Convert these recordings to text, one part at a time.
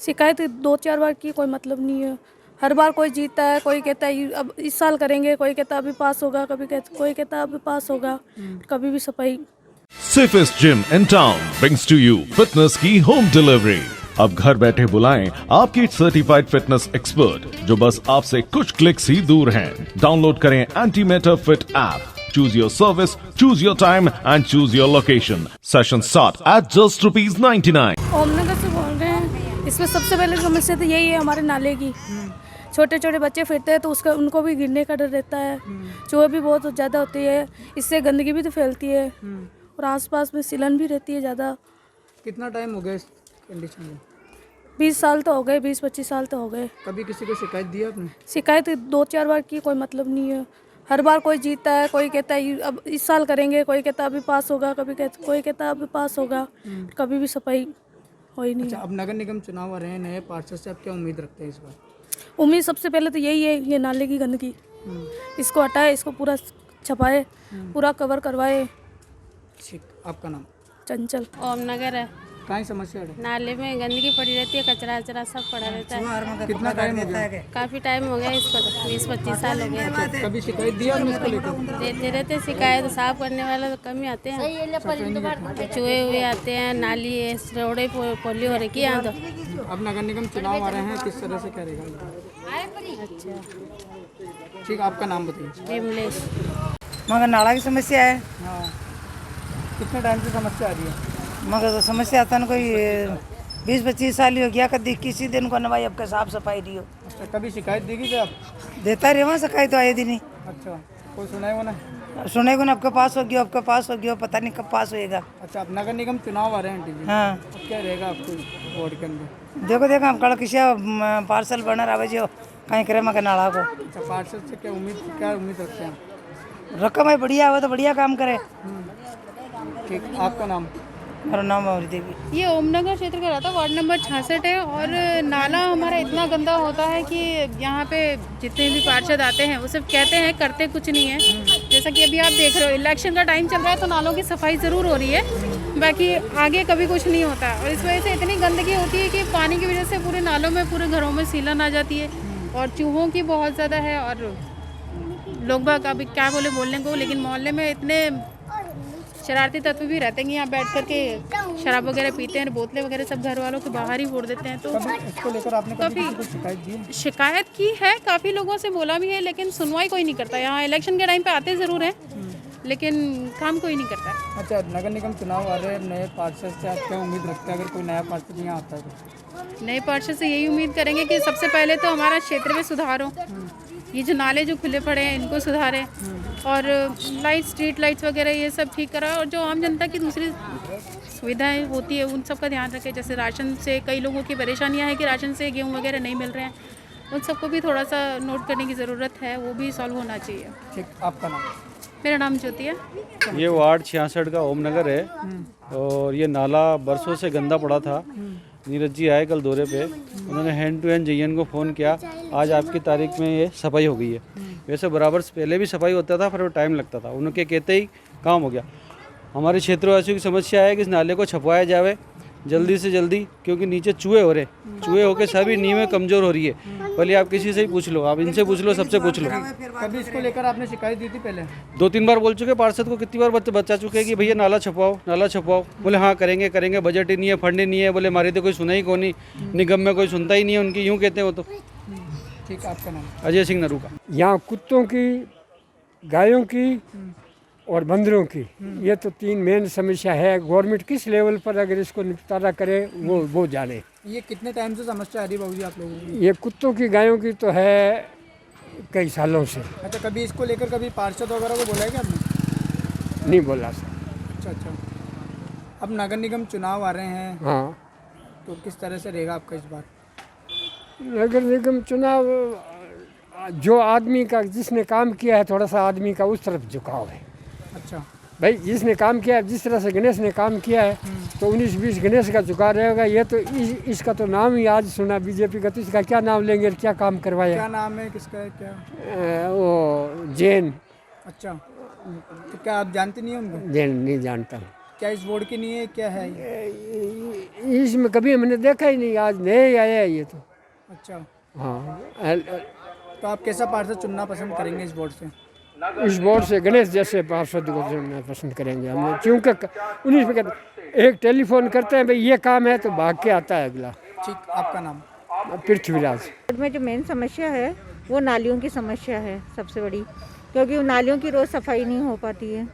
शिकायत 2-4 बार की, कोई मतलब नहीं है। हर बार कोई जीतता है, कोई कहता है अब इस साल करेंगे, कोई कहता है अभी पास होगा, कोई कहता है अभी पास होगा, कभी भी सफाई। Safest gym in town brings to you fitness की home delivery। अब घर बैठे बुलाएं आपकी सर्टिफाइड फिटनेस एक्सपर्ट जो बस आपसे कुछ क्लिक्स ही दूर हैं। डाउनलोड करें antimatter fit app. Choose your service, choose your time and choose your location. Sessions start at just ₹99। Om Nagar से बोल रहे हैं। इसमें सबसे पहले समस्या तो यही है हमारे नाले की। छोटे छोटे बच्चे फिरते हैं तो उनको भी गिरने का डर रहता है। चूहे भी बहुत ज़्यादा होती है, इससे गंदगी भी तो फैलती है और आसपास में सीलन भी रहती है ज़्यादा। कितना टाइम हो गया इस कंडीशन में? 20 साल तो हो गए, 20-25 साल तो हो गए। कभी किसी को शिकायत दी आपने? शिकायत 2-4 बार की, कोई मतलब नहीं है। हर बार कोई जीतता है, कोई कहता है अब इस साल करेंगे, कोई कहता है अभी पास होगा, कोई कहता है अभी पास होगा, कभी भी सफाई हो ही नहीं। अच्छा, अब नगर निगम चुनाव आ रहे हैं, नए पार्षद से आप क्या उम्मीद रखते हैं इस बार? उम्मीद सबसे पहले तो यही है, ये नाले की गंदगी इसको हटाए, इसको पूरा छपाए, पूरा कवर करवाए। ठीक, आपका नाम? चंचल। ओमनगर है। कहाँ समस्या है? नाले में गंदगी पड़ी रहती है, कचरा वचरा सब पड़ा रहता है। कितना टाइम हो गया? काफ़ी टाइम हो गया इसको, तो 20-25 साल हो गए। कभी शिकायत दी आपने इसको लेकर? देते रहते शिकायत, साफ करने वाले तो कम ही आते हैं। चूहे हुए आते हैं, नाली है, रोडे पोली हो रही है यहाँ तो। अब नगर निगम चुनाव आ रहे हैं, किस तरह से क्या रहेगा? अच्छा, ठीक, आपका नाम बताइए। विमलेश। मगर नाला की समस्या है। हाँ, कितने टाइम से समस्या आ रही है? मगर तो समस्या आता ना कोई 20-25 साल ही हो गया, कभी किसी दिन को न भाई अब का साफ सफाई दी हो। अच्छा, कभी शिकायत देगी थे आप? देता रहे वहाँ शिकायत तो आए दिन ही। अच्छा, कोई सुनाए वो ना? सुनेगा ना आपका पास हो गया, आपका पास हो गया, पता नहीं कब पास होएगा। अच्छा, अब नगर निगम चुनाव आ रहे हैं आंटी जी। हाँ, अब क्या रहेगा आपको वार्ड के अंदर? देखो हम कल किसी पार्सल बना रहा जो कहीं करे मगर नाला को। अच्छा, पार्षद से क्या उम्मीद रखते हैं? रकम है बढ़िया हो तो बढ़िया काम करे। ठीक, आपका नाम? मेरा नाम अमृत देवी। ये ओमनगर क्षेत्र का रहता है, वार्ड नंबर 66 है। और नाला हमारा इतना गंदा होता है कि यहाँ पे जितने भी पार्षद आते हैं वो सिर्फ कहते हैं, करते कुछ नहीं है। जैसा कि अभी आप देख रहे हो, इलेक्शन का टाइम चल रहा है तो नालों की सफाई ज़रूर हो रही है, बाकी आगे कभी कुछ नहीं होता। और इस वजह से इतनी गंदगी होती है कि पानी की वजह से पूरे नालों में, पूरे घरों में सीलन आ जाती है और चूहों की बहुत ज़्यादा है। और लोग बाग अभी क्या बोलने को, लेकिन मोहल्ले में इतने शरारती तत्व भी रहते हैं कि यहाँ बैठ करके शराब वगैरह पीते हैं, बोतलें वगैरह सब घर वालों के बाहर ही फोड़ देते हैं। तो इसको लेकर आपने कभी किसी को शिकायत दी? शिकायत की है, काफ़ी लोगों से बोला भी है, लेकिन सुनवाई कोई नहीं करता। यहाँ इलेक्शन के टाइम पे आते ज़रूर हैं लेकिन काम कोई नहीं करता। अच्छा, नगर निगम चुनाव आ रहे हैं, नए पार्षद से आप क्या उम्मीद रखते हैं अगर कोई नया पार्षद यहाँ आता है तो? नए पार्षद से यही उम्मीद करेंगे कि सबसे पहले तो हमारा क्षेत्र में सुधार हो, ये जो नाले जो खुले पड़े हैं इनको सुधारें, और स्ट्रीट लाइट्स वगैरह ये सब ठीक करा, और जो आम जनता की दूसरी सुविधाएं होती है उन सब का ध्यान रखें। जैसे राशन से कई लोगों की परेशानियां हैं कि राशन से गेहूं वगैरह नहीं मिल रहे हैं, उन सबको भी थोड़ा सा नोट करने की ज़रूरत है, वो भी सॉल्व होना चाहिए। ठीक, आपका नाम? मेरा नाम ज्योति है। ये वार्ड 66 का ओमनगर है और ये नाला बरसों से गंदा पड़ा था। नीरज जी आए कल दौरे पे, उन्होंने हैंड टू हैंड JN को फ़ोन किया, आज आपकी तारीख में ये सफाई हो गई है। वैसे बराबर पहले भी सफाई होता था, पर वो टाइम लगता था, उनके कहते ही काम हो गया। हमारे क्षेत्रवासियों की समस्या है कि इस नाले को छपवाया जाए जल्दी से जल्दी, क्योंकि नीचे चूहे हो रहे, चूहे होकर सभी नींवें कमज़ोर हो रही है। भले आप किसी से ही पूछ लो, आप इनसे पूछ लो, सबसे पूछ लो। कभी इसको लेकर आपने शिकायत दी थी पहले? 2-3 बार बोल चुके, पार्षद को कितनी बार बचा चुके हैं कि भैया नाला छपवाओ, नाला छपवाओ। बोले हाँ करेंगे, बजट ही नहीं है, फंड ही नहीं है। बोले हमारी तो कोई सुना ही कौन नहीं, निगम में कोई सुनता ही नहीं है उनकी, यूँ कहते हैं वो तो। ठीक, आपका नाम? अजय सिंह नरू का। यहाँ कुत्तों की, गायों की और बंदरों की, ये तो 3 मेन समस्या है। गवर्नमेंट किस लेवल पर अगर इसको निपटारा करे वो जाने। ये कितने टाइम से समस्या आ रही है बाबू जी आप लोगों की? ये कुत्तों की, गायों की तो है कई सालों से। अच्छा, कभी इसको लेकर कभी पार्षद वगैरह को बोला है क्या आपने? नहीं बोला सर। अच्छा, अब नगर निगम चुनाव आ रहे हैं, हाँ, तो किस तरह से रहेगा आपका इस बार? नगर निगम चुनाव, जो आदमी का, जिसने काम किया है, थोड़ा सा आदमी का उस तरफ झुकाव है। अच्छा भाई, जिसने काम किया है, जिस तरह से गणेश ने काम किया है तो 19-20 गणेश का झुका रहेगा। ये तो इसका तो नाम ही आज सुना बीजेपी का, तो इसका क्या नाम लेंगे, क्या काम करवाया? क्या नाम है, किसका है, क्या? वो जैन। अच्छा, तो क्या आप जानते नहीं हैं उनको? जैन नहीं जानता हूँ। क्या इस वार्ड की नहीं है, क्या है ये? इसमें कभी हमने देखा ही नहीं, आज नए आया है ये तो। अच्छा, हाँ तो आप कैसा पार्षद चुनना पसंद करेंगे इस वार्ड से? इस बोर्ड से गणेश जैसे पार्षद को चुनना पसंद करेंगे हमने, क्योंकि उन्हीं में कहते एक टेलीफोन करते हैं भाई ये काम है तो भाग के आता है अगला। ठीक, आपका नाम? पृथ्वीराज। वार्ड में जो मेन समस्या है वो नालियों की समस्या है सबसे बड़ी, क्योंकि उन नालियों की रोज़ सफाई नहीं हो पाती है।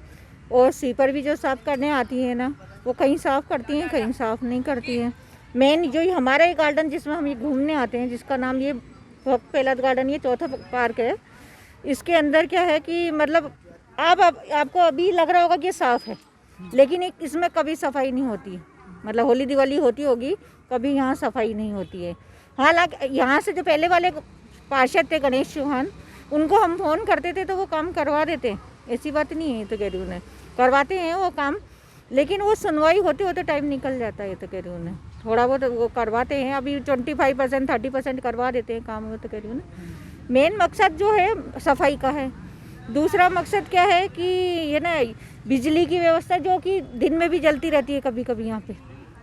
और स्वीपर भी जो साफ़ करने आती है ना, वो कहीं साफ़ करती हैं कहीं साफ़ नहीं करती हैं। मेन जो हमारा ये गार्डन जिसमें हम ये घूमने आते हैं, जिसका नाम ये पहला गार्डन, ये चौथा पार्क है, इसके अंदर क्या है कि मतलब आपको अभी लग रहा होगा कि साफ़ है, लेकिन इसमें कभी सफाई नहीं होती। मतलब होली दिवाली होती होगी, कभी यहाँ सफाई नहीं होती है। हालांकि यहाँ से जो पहले वाले पार्षद थे गणेश चौहान, उनको हम फ़ोन करते थे तो वो काम करवा देते, ऐसी बात नहीं है। तो कह रही उन्हें करवाते हैं वो काम, लेकिन वो सुनवाई होते होते टाइम निकल जाता है। तो कह रही उन्हें थोड़ा बहुत वो करवाते हैं, अभी 25% 30% करवा देते हैं काम। वो तो कह रही उन्हें मेन मकसद जो है सफाई का है। दूसरा मकसद क्या है कि ये ना बिजली की व्यवस्था जो कि दिन में भी जलती रहती है कभी कभी यहाँ पे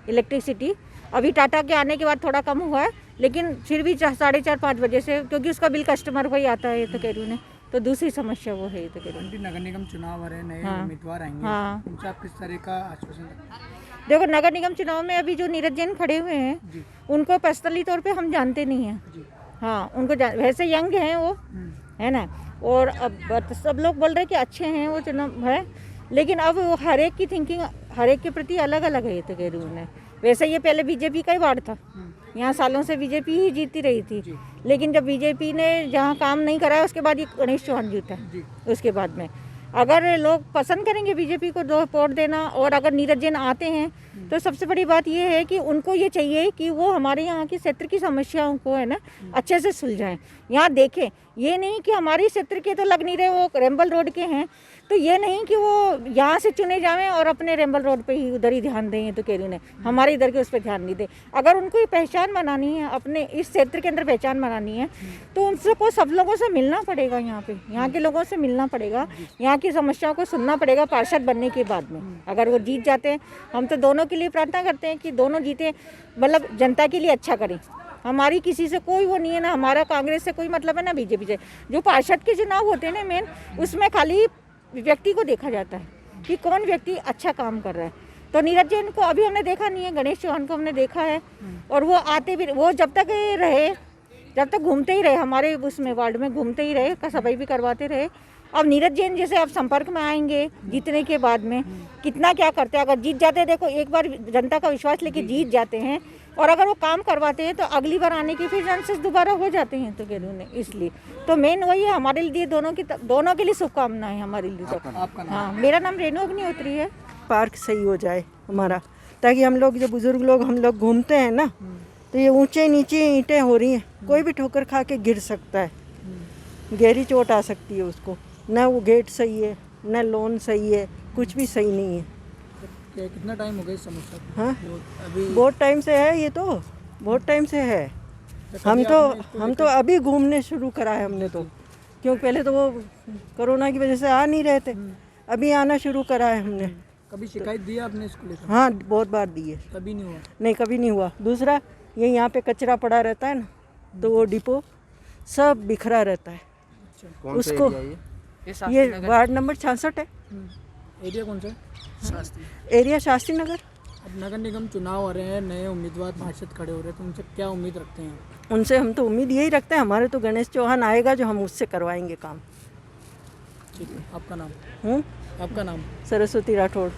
इलेक्ट्रिसिटी। अभी टाटा के आने के बाद थोड़ा कम हुआ है, लेकिन फिर भी 4:30-5 बजे से, क्योंकि उसका बिल कस्टमर को ही आता है। तो कह रही उन्हें तो दूसरी समस्या वो है। तो कह रही नगर निगम चुनाव आ रहे हैं, नए उम्मीदवार आएंगे, हाँ। उनसे आप किस तरह का आश्वासन रखते हैं? देखो, नगर निगम चुनाव में अभी जो नीरज जैन खड़े हुए हैं उनको पर्सनली तौर पे हम जानते नहीं हैं। हाँ, उनको वैसे यंग हैं वो, है ना, और अब सब लोग बोल रहे हैं कि अच्छे हैं वो चुनाव है, लेकिन अब वो हर एक की थिंकिंग हर एक के प्रति अलग अलग है। तो कह रही उन्हें वैसे ये पहले बीजेपी का ही वार्ड था, यहाँ सालों से बीजेपी ही जीतती रही थी, लेकिन जब बीजेपी ने जहाँ काम नहीं कराया उसके बाद ये गणेश चौहान जीता। उसके बाद में अगर लोग पसंद करेंगे बीजेपी को दो वोट देना, और अगर नीरज जैन आते हैं तो सबसे बड़ी बात ये है कि उनको ये चाहिए कि वो हमारे यहाँ की क्षेत्र की समस्याओं को है ना अच्छे से सुलझाएं, यहाँ देखें। ये नहीं कि हमारी क्षेत्र के तो लग नहीं रहे, वो रेम्बल रोड के हैं, तो ये नहीं कि वो यहाँ से चुने जाएं और अपने रेम्बल रोड पे ही उधर ही ध्यान दें। तो कह रही उन्हें हमारे इधर के उस पर ध्यान नहीं दें। अगर उनको ये पहचान बनानी है, अपने इस क्षेत्र के अंदर पहचान बनानी है, तो उनसे को सब लोगों से मिलना पड़ेगा, यहाँ पे यहाँ के लोगों से मिलना पड़ेगा, यहाँ की समस्याओं को सुनना पड़ेगा पार्षद बनने के बाद में। अगर वो जीत जाते हैं, हम तो दोनों के लिए प्रार्थना करते हैं कि दोनों जीते, मतलब जनता के लिए अच्छा करें। हमारी किसी से कोई वो नहीं है ना, हमारा कांग्रेस से कोई मतलब है ना बीजेपी से। जो पार्षद के चुनाव होते हैं ना मेन, उसमें खाली व्यक्ति को देखा जाता है कि कौन व्यक्ति अच्छा काम कर रहा है। तो नीरज जैन को अभी हमने देखा नहीं है, गणेश चौहान को हमने देखा है, और वो आते भी, वो जब तक रहे, जब तक घूमते ही रहे हमारे उसमें वार्ड में, घूमते ही रहे, सफाई भी करवाते रहे। अब नीरज जैन जैसे आप संपर्क में आएंगे जीतने के बाद में, कितना क्या करते हैं। अगर जीत जाते हैं, देखो एक बार जनता का विश्वास लेके जीत जाते हैं, और अगर वो काम करवाते हैं तो अगली बार आने की फिर चांसेस दोबारा हो जाते हैं। तो कह रही हूँ इसलिए तो मेन वही है हमारे लिए, दोनों के लिए शुभकामनाएं हमारे लिए। तो हाँ, मेरा नाम रेणु अग्निहोत्री है। पार्क सही हो जाए हमारा, ताकि हम लोग जो बुजुर्ग लोग हम लोग घूमते हैं ना, तो ये ऊंचे नीचे ईंटें हो रही हैं, कोई भी ठोकर खा के गिर सकता है, गहरी चोट आ सकती है उसको। ना वो गेट सही है, ना लोन सही है, कुछ भी सही नहीं है। कितना टाइम हो गया इस समस्या को? हाँ, अभी बहुत टाइम से है ये, तो बहुत टाइम से है। हम तो अभी घूमने शुरू करा है हमने तो, क्योंकि पहले तो वो कोरोना की वजह से आ नहीं रहे थे, अभी आना शुरू करा है हमने। कभी शिकायत दी आपने इसको लेकर? हाँ, बहुत बार दी है, कभी नहीं हुआ? नहीं, कभी नहीं हुआ। दूसरा ये यहाँ पे कचरा पड़ा रहता है ना, तो वो डिपो सब बिखरा रहता है। उसको ये वार्ड नंबर 66 है। एरिया कौन सा है? एरिया शास्त्री नगर। अब नगर निगम चुनाव आ रहे हैं, नए उम्मीदवार पार्षद खड़े हो रहे हैं, तो उनसे क्या उम्मीद रखते हैं? उनसे हम तो उम्मीद यही रखते हैं, हमारे तो गणेश चौहान आएगा जो हम उससे करवाएंगे काम। ठीक है, आपका नाम? हूँ, आपका नाम? सरस्वती राठौड़।